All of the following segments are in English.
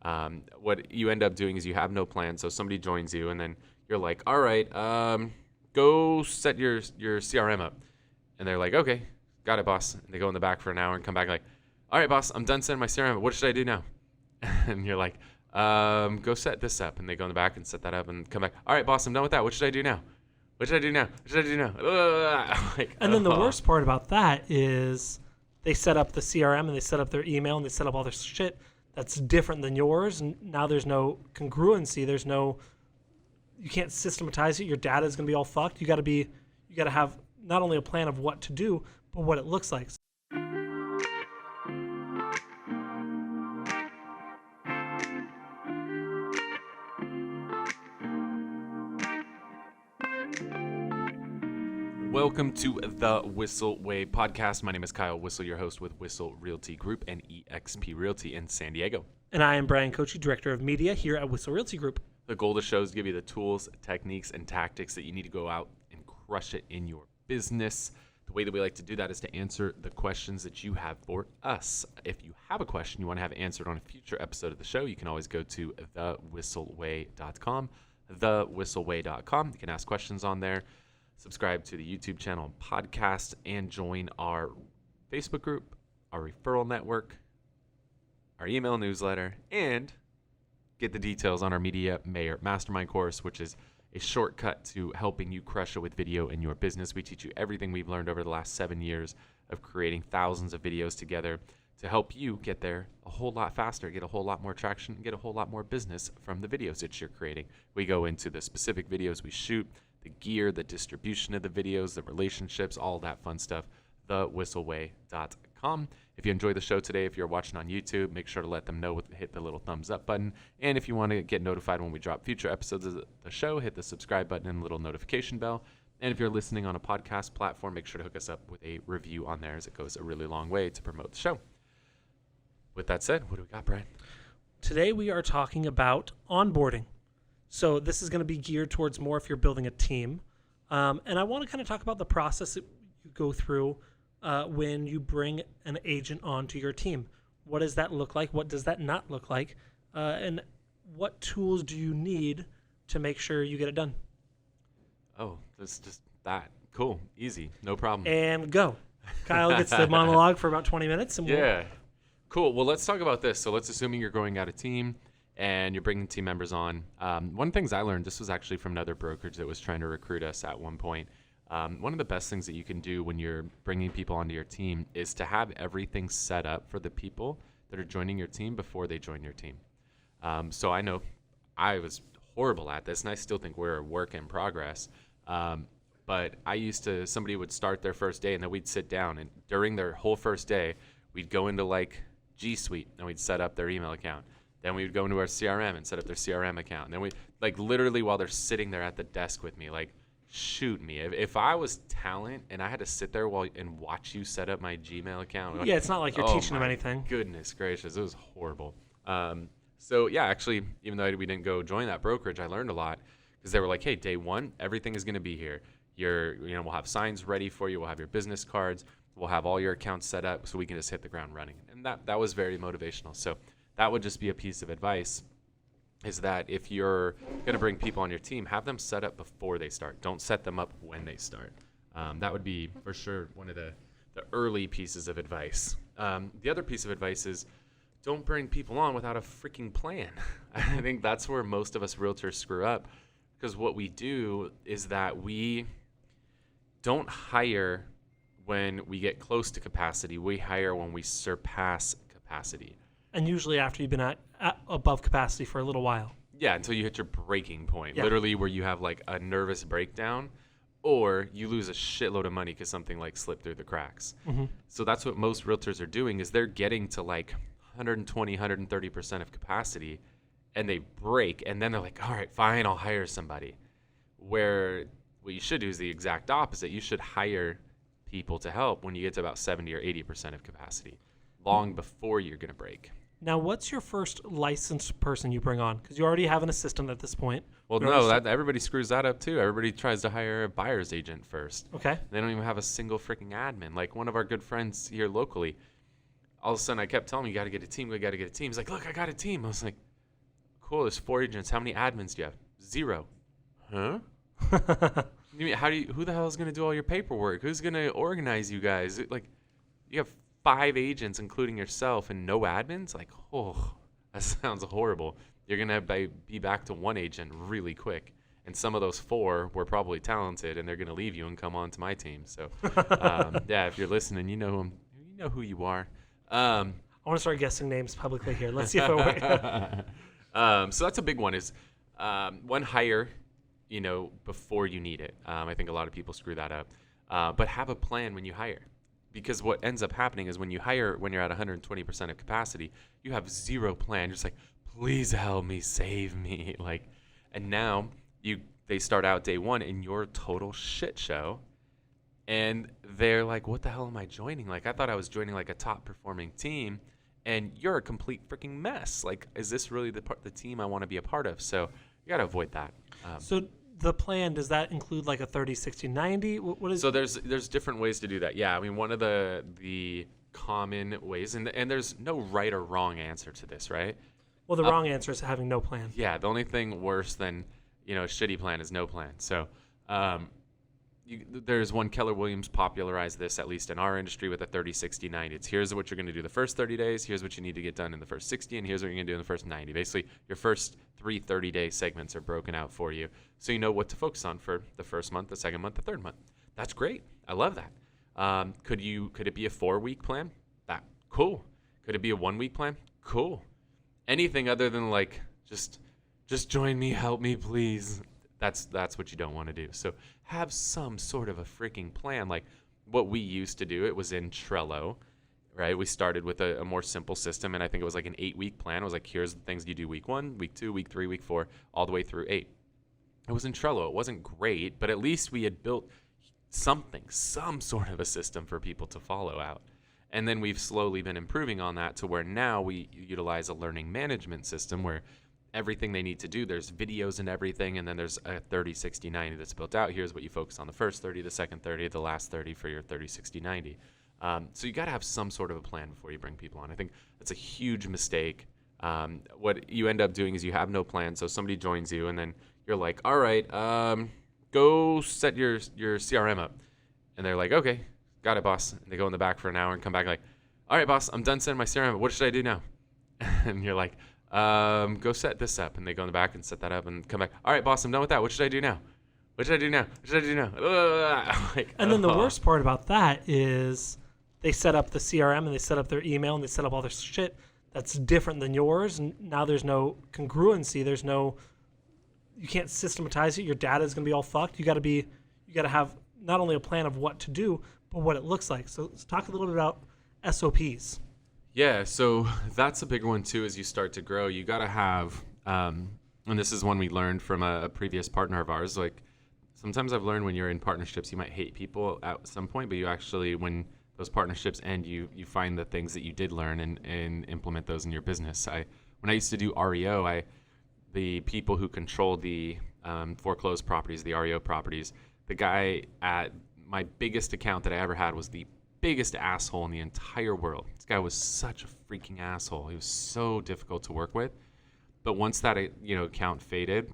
What you end up doing is you have no plan. So somebody joins you, and then you're like, all right, go set your CRM up. And they're like, okay, got it, boss. And they go in the back for an hour and come back like, all right, boss, I'm done setting my CRM up. What should I do now? And you're like, go set this up. And they go in the back and set that up and come back. All right, boss, I'm done with that. What should I do now? What should I do now? What should I do now? Like, and then the worst part about that is they set up the CRM and they set up their email and they set up all their shit that's different than yours. And now there's no congruency. You can't systematize it. Your data is going to be all fucked. You got to have not only a plan of what to do, but what it looks like. Welcome to the Whissel Way Podcast. My name is Kyle Whissel, your host with Whissel Realty Group and EXP Realty in San Diego. And I am Bryan Koci, Director of Media here at Whissel Realty Group. The goal of the show is to give you the tools, techniques, and tactics that you need to go out and crush it in your business. The way that we like to do that is to answer the questions that you have for us. If you have a question you want to have answered on a future episode of the show, you can always go to thewhisselway.com, thewhisselway.com. You can ask questions on there. Subscribe to the YouTube channel and podcast, and join our Facebook group, our referral network, our email newsletter, and get the details on our Media Mayor Mastermind course, which is a shortcut to helping you crush it with video in your business. We teach you everything we've learned over the last 7 years of creating thousands of videos together to help you get there a whole lot faster, get a whole lot more traction, and get a whole lot more business from the videos that you're creating. We go into the specific videos we shoot, the gear, the distribution of the videos, the relationships, all that fun stuff, thewhisselway.com. If you enjoyed the show today, if you're watching on YouTube, make sure to let them know, hit the little thumbs up button. And if you want to get notified when we drop future episodes of the show, hit the subscribe button and little notification bell. And if you're listening on a podcast platform, make sure to hook us up with a review on there, as it goes a really long way to promote the show. With that said, what do we got, Bryan? Today we are talking about onboarding. So this is going to be geared towards more if you're building a team. And I want to kind of talk about the process that you go through when you bring an agent onto your team. What does that look like? What does that not look like? And what tools do you need to make sure you get it done? Oh, that's just that. Cool. Easy. No problem. And go. Kyle gets the monologue for about 20 minutes. And yeah. Cool. Well, let's talk about this. So let's assuming you're growing out a team and you're bringing team members on. One of the things I learned, this was actually from another brokerage that was trying to recruit us at one point. One of the best things that you can do when you're bringing people onto your team is to have everything set up for the people that are joining your team before they join your team. So I know I was horrible at this, and I still think we're a work in progress. But somebody would start their first day, and then we'd sit down, and during their whole first day, we'd go into like G Suite, and we'd set up their email account. Then we would go into our CRM and set up their CRM account. And then we, like, literally while they're sitting there at the desk with me, like, shoot me. If I was talent and I had to sit there and watch you set up my Gmail account. Yeah, it's not like you're teaching them anything. Goodness gracious, it was horrible. So, yeah, actually, even though we didn't go join that brokerage, I learned a lot because they were like, hey, day one, everything is going to be here. We'll have signs ready for you. We'll have your business cards. We'll have all your accounts set up so we can just hit the ground running. And that was very motivational. So that would just be a piece of advice, is that if you're going to bring people on your team, have them set up before they start. Don't set them up when they start. That would be, for sure, one of the early pieces of advice. The other piece of advice is don't bring people on without a freaking plan. I think that's where most of us realtors screw up, because what we do is that we don't hire when we get close to capacity. We hire when we surpass capacity. And usually after you've been at above capacity for a little while. Yeah, until you hit your breaking point, yeah. Literally where you have like a nervous breakdown, or you lose a shitload of money because something like slipped through the cracks. Mm-hmm. So that's what most realtors are doing, is they're getting to like 120, 130% of capacity, and they break, and then they're like, all right, fine, I'll hire somebody. Where what you should do is the exact opposite. You should hire people to help when you get to about 70 or 80% of capacity, long before you're going to break. Now, what's your first licensed person you bring on? Because you already have an assistant at this point. Well, no, everybody screws that up too. Everybody tries to hire a buyer's agent first. Okay. They don't even have a single freaking admin. Like one of our good friends here locally, all of a sudden I kept telling him, you got to get a team, we got to get a team. He's like, look, I got a team. I was like, cool. There's 4 agents. How many admins do you have? 0. Huh? Who the hell is going to do all your paperwork? Who's going to organize you guys? Like, you have 5 agents, including yourself, and no admins? Like, oh, that sounds horrible. You're going to be back to 1 agent really quick. And some of those 4 were probably talented, and they're going to leave you and come on to my team. So, yeah, if you're listening, you know who you are. I want to start guessing names publicly here. Let's see if it works. So that's a big one is one, hire, before you need it. I think a lot of people screw that up. But have a plan when you hire. Because what ends up happening is when you hire, when you're at 120% of capacity, you have 0 plan. You're just like, please help me, save me. And now they start out day 1 in your total shit show. And they're like, what the hell am I joining? Like, I thought I was joining like a top performing team, and you're a complete freaking mess. Like, is this really the team I want to be a part of? So you got to avoid that. So the plan, does that include like a 30, 60, 90? What is? So there's different ways to do that. Yeah, I mean, one of the common ways, and there's no right or wrong answer to this, right? Well, the wrong answer is having no plan. Yeah, the only thing worse than a shitty plan is no plan. So there's one, Keller Williams popularized this, at least in our industry, with a 30, 60, 90. It's here's what you're going to do the first 30 days, here's what you need to get done in the first 60, and here's what you're going to do in the first 90. Basically, your first 3 30-day segments are broken out for you, so you know what to focus on for the first month, the second month, the third month. That's great. I love that. Could it be a 4-week plan? Cool. Could it be a 1-week plan? Cool. Anything other than like just join me, help me, please. That's what you don't want to do. So have some sort of a freaking plan. Like what we used to do, it was in Trello, right? We started with a more simple system, and I think it was like an 8-week plan. It was like, here's the things you do week 1, week 2, week 3, week 4, all the way through 8. It was in Trello. It wasn't great, but at least we had built some sort of a system for people to follow out. And then we've slowly been improving on that to where now we utilize a learning management system where everything they need to do, there's videos and everything, and then there's a 30, 60, 90 that's built out. Here's what you focus on the first 30, the second 30, the last 30 for your 30, 60, 90. So you got to have some sort of a plan before you bring people on. I think that's a huge mistake. What you end up doing is you have no plan, so somebody joins you, and then you're like, all right, go set your CRM up. And they're like, okay, got it, boss. And they go in the back for an hour and come back like, all right, boss, I'm done setting my CRM up. What should I do now? And you're like, go set this up. And they go in the back and set that up and come back. All right, boss, I'm done with that. What should I do now? What should I do now? What should I do now? And then the worst part about that is they set up the CRM and they set up their email and they set up all their shit that's different than yours. And now there's no congruency. You can't systematize it. Your data is going to be all fucked. You got to have not only a plan of what to do, but what it looks like. So let's talk a little bit about SOPs. Yeah, so that's a big one too. As you start to grow, you got to have, and this is one we learned from a previous partner of ours. Like sometimes I've learned when you're in partnerships, you might hate people at some point, but you actually, when those partnerships end, you find the things that you did learn and implement those in your business. When I used to do REO, the people who controlled the foreclosed properties, the REO properties, the guy at my biggest account that I ever had was the biggest asshole in the entire world. This guy was such a freaking asshole. He was so difficult to work with. But once that account faded,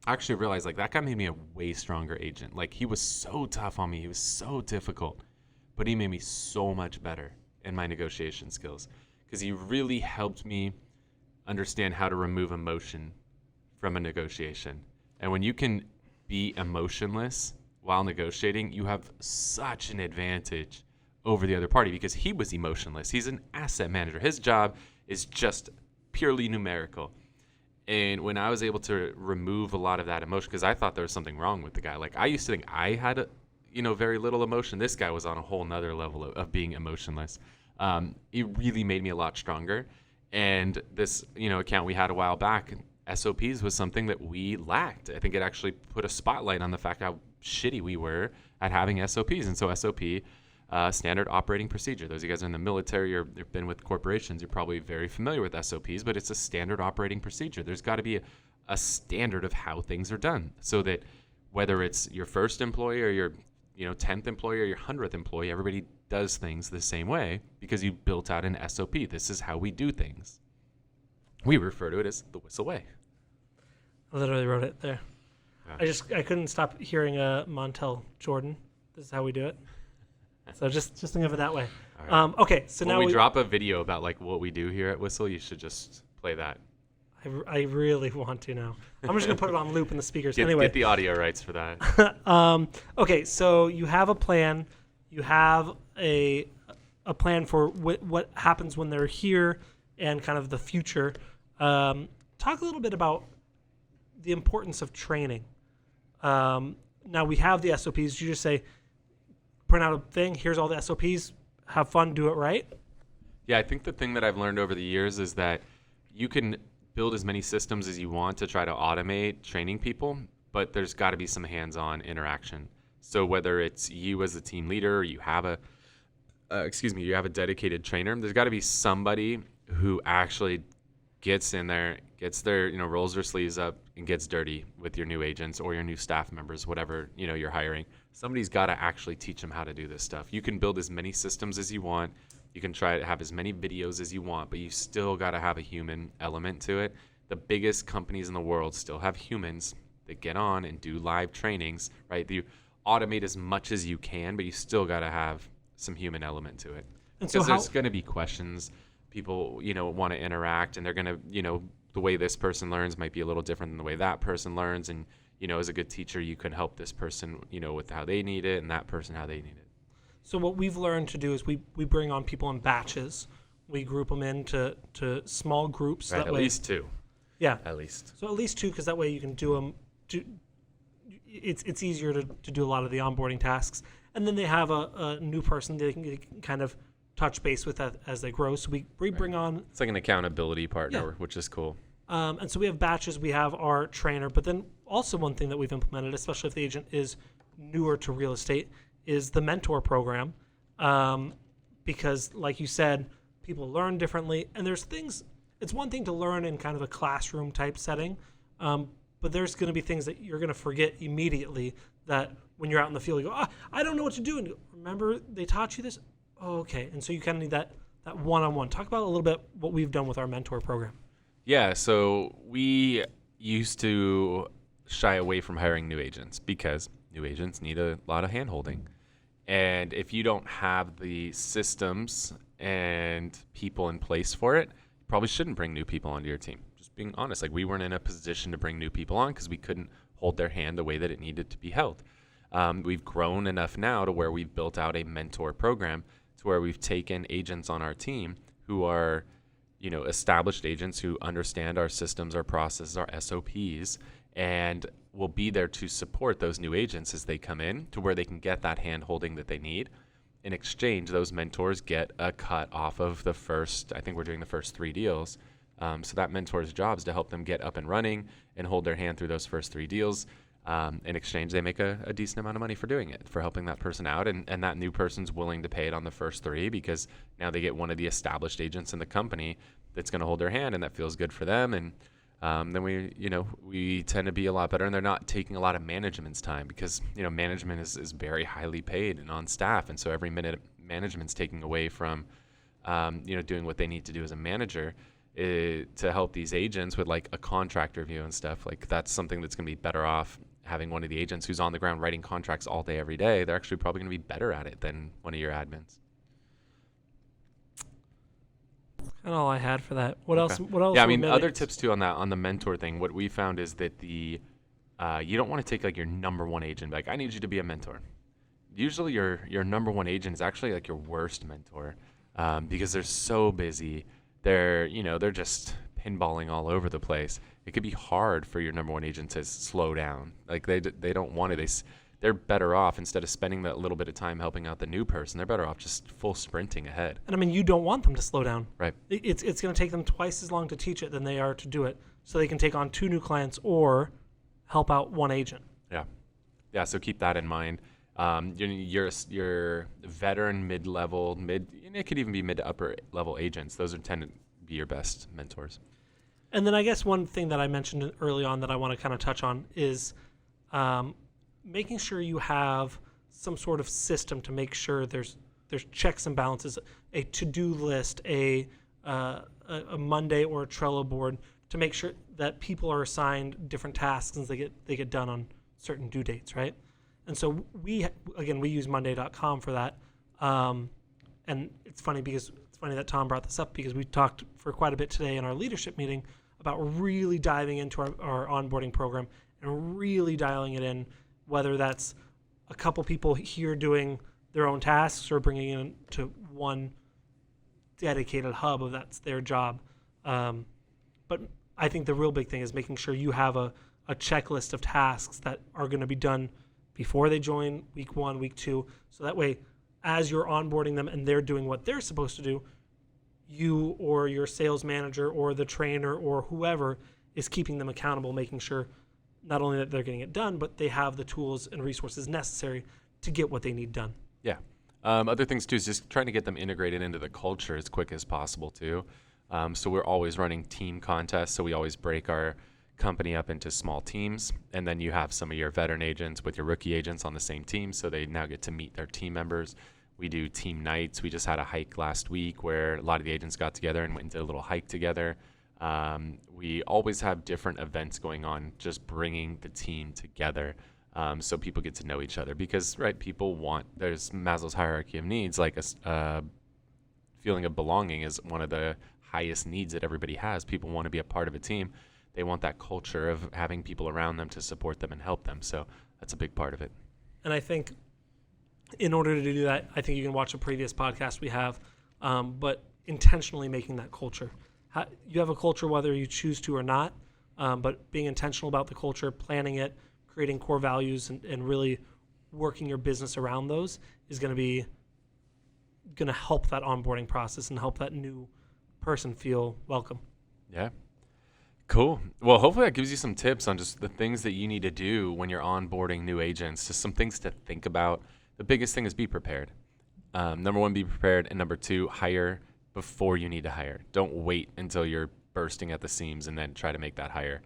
I actually realized like that guy made me a way stronger agent. Like he was so tough on me. He was so difficult, but he made me so much better in my negotiation skills because he really helped me understand how to remove emotion from a negotiation. And when you can be emotionless while negotiating, you have such an advantage over the other party because he was emotionless. He's an asset manager. His job is just purely numerical. And when I was able to remove a lot of that emotion, because I thought there was something wrong with the guy. Like I used to think I had very little emotion. This guy was on a whole nother level of being emotionless. It really made me a lot stronger. And this, account we had a while back, SOPs was something that we lacked. I think it actually put a spotlight on the fact how shitty we were at having SOPs. And so SOP, standard operating procedure. Those of you guys are in the military or have been with corporations, you're probably very familiar with SOPs, but it's a standard operating procedure. There's got to be a standard of how things are done so that whether it's your first employee or your 10th employee or your 100th employee, everybody does things the same way because you built out an SOP. This is how we do things. We refer to it as the Whissel Way. I literally wrote it there. Yeah. I couldn't stop hearing Montel Jordan. This is how we do it. So just think of it that way. All right. Okay, so when now we drop a video about like what we do here at Whissel, you should just play that. I really want to now. I'm just gonna put it on loop in the speakers. Get the audio rights for that. Okay, so you have a plan. You have a plan for what happens when they're here and kind of the future. Talk a little bit about the importance of training. Now we have the SOPs. You just say, print out a thing. Here's all the SOPs. Have fun. Do it right. Yeah, I think the thing that I've learned over the years is that you can build as many systems as you want to try to automate training people, but there's got to be some hands-on interaction. So whether it's you as a team leader or you have a dedicated trainer, there's got to be somebody who actually gets in there, gets their, rolls their sleeves up and gets dirty with your new agents or your new staff members, whatever, you're hiring. Somebody's got to actually teach them how to do this stuff. You can build as many systems as you want. You can try to have as many videos as you want, but you still got to have a human element to it. The biggest companies in the world still have humans that get on and do live trainings, right? You automate as much as you can, but you still got to have some human element to it. And because there's going to be questions. People, want to interact, and they're going to, the way this person learns might be a little different than the way that person learns. And, as a good teacher, you can help this person, with how they need it and that person how they need it. So what we've learned to do is we bring on people in batches. We group them into small groups. Right, that at way, least two. Yeah. At least. So at least two, because that way you can do them. It's easier to do a lot of the onboarding tasks. And then they have a new person they can kind of touch base with as they grow. So we bring on... It's like an accountability partner, which is cool. And so we have batches. We have our trainer. But then also one thing that we've implemented, especially if the agent is newer to real estate, is the mentor program. Because like you said, people learn differently. And there's things... It's one thing to learn in kind of a classroom type setting. But there's going to be things that you're going to forget immediately that when you're out in the field, you go, I don't know what to do. And you go, remember they taught you this? Oh, okay. And so you kind of need that one-on-one. Talk about a little bit what we've done with our mentor program. Yeah, so we used to shy away from hiring new agents because new agents need a lot of hand-holding. And if you don't have the systems and people in place for it, you probably shouldn't bring new people onto your team. Just being honest, like we weren't in a position to bring new people on because we couldn't hold their hand the way that it needed to be held. We've grown enough now to where we've built out a mentor program to where we've taken agents on our team who are, established agents who understand our systems, our processes, our SOPs, and will be there to support those new agents as they come in to where they can get that hand holding that they need. In exchange, those mentors get a cut off of the first, I think we're doing the first 3 deals. So that mentor's job is to help them get up and running and hold their hand through those first 3 deals. In exchange, they make a decent amount of money for doing it, for helping that person out. And that new person's willing to pay it on the first 3 because now they get one of the established agents in the company that's going to hold their hand, and that feels good for them. And then we tend to be a lot better, and they're not taking a lot of management's time because, management is very highly paid and on staff. And so every minute management's taking away from, doing what they need to do as a manager to help these agents with like a contract review and stuff. Like that's something that's going to be better off having one of the agents who's on the ground writing contracts all day, every day. They're actually probably going to be better at it than one of your admins. Kind of all I had for that. What else? Yeah, I mean, other tips too on the mentor thing. What we found is that you don't want to take like your number one agent. Like, I need you to be a mentor. Usually, your number one agent is actually like your worst mentor because they're so busy. They're just pinballing all over the place. It could be hard for your number one agent to slow down. Like they don't want to. They're better off, instead of spending that little bit of time helping out the new person, they're better off just full sprinting ahead. And I mean, you don't want them to slow down. Right. It's going to take them twice as long to teach it than they are to do it, so they can take on 2 new clients or help out 1 agent. Yeah. So keep that in mind. Your veteran, mid-level, it could even be mid to upper level agents. Those tend to be your best mentors. And then I guess one thing that I mentioned early on that I want to kind of touch on is making sure you have some sort of system to make sure there's checks and balances, a to-do list, a a Monday or a Trello board to make sure that people are assigned different tasks and they get done on certain due dates, right? And so we use Monday.com for that. And it's funny that Tom brought this up because we talked for quite a bit today in our leadership meeting about really diving into our onboarding program and really dialing it in, whether that's a couple people here doing their own tasks or bringing in to one dedicated hub of that's their job. But I think the real big thing is making sure you have a checklist of tasks that are going to be done before they join week 1, week 2. So that way, as you're onboarding them and they're doing what they're supposed to do, you or your sales manager or the trainer or whoever is keeping them accountable, making sure not only that they're getting it done, but they have the tools and resources necessary to get what they need done. Yeah. Other things too is just trying to get them integrated into the culture as quick as possible too. So we're always running team contests. So we always break our company up into small teams, and then you have some of your veteran agents with your rookie agents on the same team, so they now get to meet their team members. We do team nights. We just had a hike last week where a lot of the agents got together and went and did a little hike together. We always have different events going on, just bringing the team together, so people get to know each other, because right, there's Maslow's hierarchy of needs, like a feeling of belonging is one of the highest needs that everybody has. People want to be a part of a team. They want that culture of having people around them to support them and help them. So that's a big part of it. And I think in order to do that, I think you can watch a previous podcast we have, but intentionally making that culture. You have a culture whether you choose to or not, but being intentional about the culture, planning it, creating core values, and really working your business around those is going to help that onboarding process and help that new person feel welcome. Yeah. Cool. Well, hopefully that gives you some tips on just the things that you need to do when you're onboarding new agents, just some things to think about. The biggest thing is be prepared. Number 1, be prepared. And number 2, hire before you need to hire. Don't wait until you're bursting at the seams and then try to make that hire.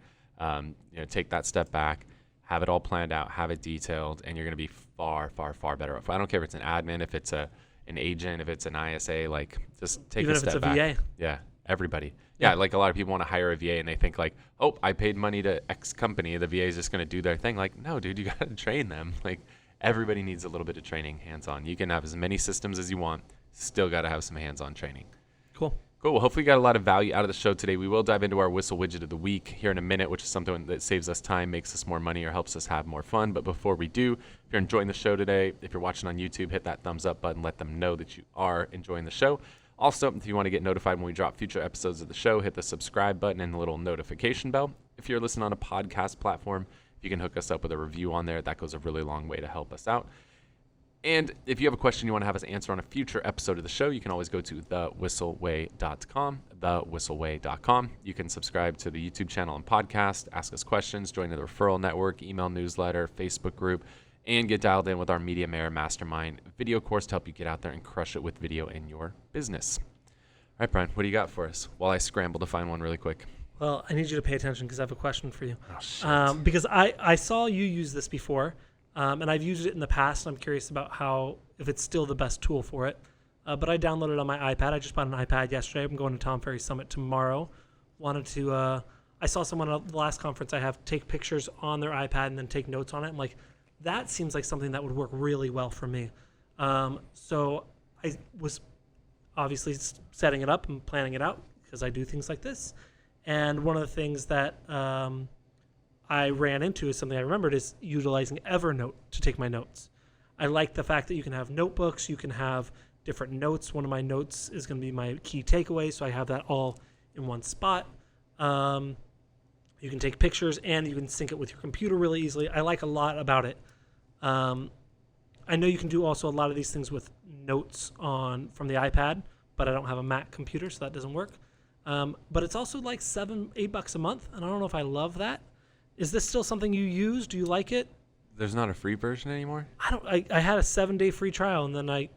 Take that step back, have it all planned out, have it detailed, and you're going to be far, far, far better off. I don't care if it's an admin, if it's an agent, if it's an ISA, like just take a step back. Even if it's a VA. Yeah, everybody. Yeah, like a lot of people want to hire a VA and they think like, oh, I paid money to X company, the VA is just going to do their thing. Like, no, dude, you got to train them. Like, everybody needs a little bit of training, hands-on. You can have as many systems as you want, still got to have some hands-on training. Cool. Well, hopefully you got a lot of value out of the show today. We will dive into our Whissel widget of the week here in a minute, which is something that saves us time, makes us more money, or helps us have more fun. But before we do, if you're enjoying the show today, if you're watching on YouTube, hit that thumbs up button. Let them know that you are enjoying the show. Also, if you want to get notified when we drop future episodes of the show, hit the subscribe button and the little notification bell. If you're listening on a podcast platform, if you can hook us up with a review on there, that goes a really long way to help us out. And if you have a question you want to have us answer on a future episode of the show, you can always go to thewhisselway.com, thewhisselway.com. You can subscribe to the YouTube channel and podcast, ask us questions, join the referral network, email newsletter, Facebook group, and get dialed in with our Media Mayor Mastermind video course to help you get out there and crush it with video in your business. All right, Bryan, what do you got for us while I scramble to find one really quick? Well, I need you to pay attention because I have a question for you. Oh, shit. Because I saw you use this before, and I've used it in the past. I'm curious about if it's still the best tool for it. But I downloaded it on my iPad. I just bought an iPad yesterday. I'm going to Tom Ferry Summit tomorrow. I saw someone at the last conference I have take pictures on their iPad and then take notes on it. I'm like, that seems like something that would work really well for me. So I was obviously setting it up and planning it out because I do things like this. And one of the things that I ran into is something I remembered is utilizing Evernote to take my notes. I like the fact that you can have notebooks, you can have different notes. One of my notes is going to be my key takeaways, so I have that all in one spot. You can take pictures and you can sync it with your computer really easily. I like a lot about it. I know you can do also a lot of these things with notes from the iPad, but I don't have a Mac computer, so that doesn't work. But it's also like $7-8 a month, and I don't know if I love that. Is this still something you use? Do you like it? There's not a free version anymore? I had a 7-day free trial, and then I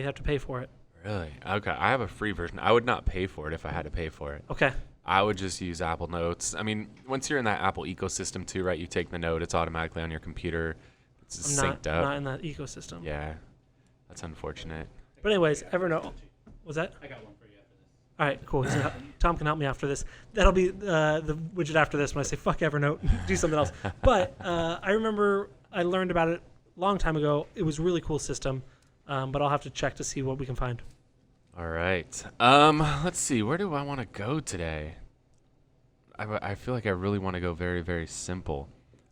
have to pay for it. Really? Okay, I have a free version. I would not pay for it if I had to pay for it. Okay. I would just use Apple Notes. I mean, once you're in that Apple ecosystem too, right? You take the note, it's automatically on your computer. It's synced up. I'm not in that ecosystem. Yeah, that's unfortunate. But anyways, Evernote. Was that? I got one for you after this. All right, cool. Tom can help me after this. That'll be the widget after this when I say fuck Evernote, do something else. But I remember I learned about it a long time ago. It was a really cool system, but I'll have to check to see what we can find. All right. Let's see. Where do I want to go today? I feel like I really want to go very, very simple.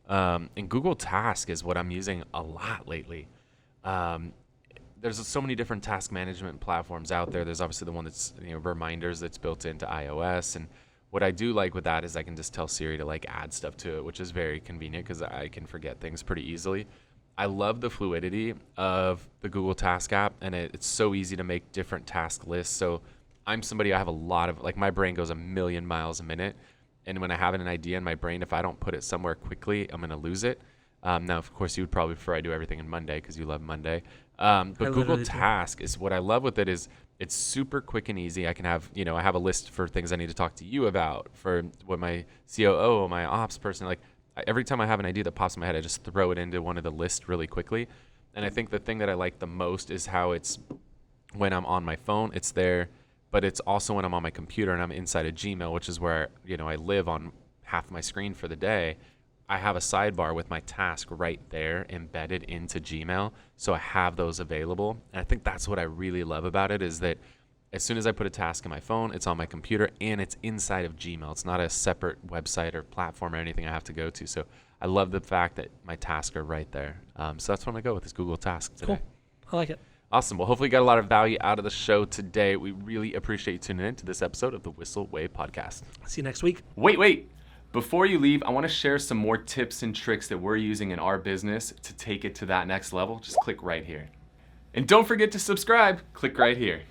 And Google Task is what I'm using a lot lately. There's so many different task management platforms out there. There's obviously the one that's, reminders that's built into iOS. And what I do like with that is I can just tell Siri to like add stuff to it, which is very convenient because I can forget things pretty easily. I love the fluidity of the Google Task app, and it's so easy to make different task lists. So I'm somebody, I have a lot of, like, my brain goes a million miles a minute. And when I have an idea in my brain, if I don't put it somewhere quickly, I'm going to lose it. Now, of course, you would probably prefer I do everything in Monday because you love Monday. But Google Task is what I love with it is it's super quick and easy. I can have, I have a list for things I need to talk to you about, for what my COO, my ops person, like every time I have an idea that pops in my head, I just throw it into one of the lists really quickly. And I think the thing that I like the most is how it's when I'm on my phone, it's there, but it's also when I'm on my computer and I'm inside of Gmail, which is where, I live on half my screen for the day. I have a sidebar with my task right there embedded into Gmail. So I have those available. And I think that's what I really love about it is that as soon as I put a task in my phone, it's on my computer and it's inside of Gmail. It's not a separate website or platform or anything I have to go to. So I love the fact that my tasks are right there. So that's what I'm going to go with, this Google Task today. Cool. I like it. Awesome. Well, hopefully you got a lot of value out of the show today. We really appreciate you tuning in to this episode of the Whissel Way Podcast. See you next week. Wait. Before you leave, I want to share some more tips and tricks that we're using in our business to take it to that next level. Just click right here. And don't forget to subscribe. Click right here.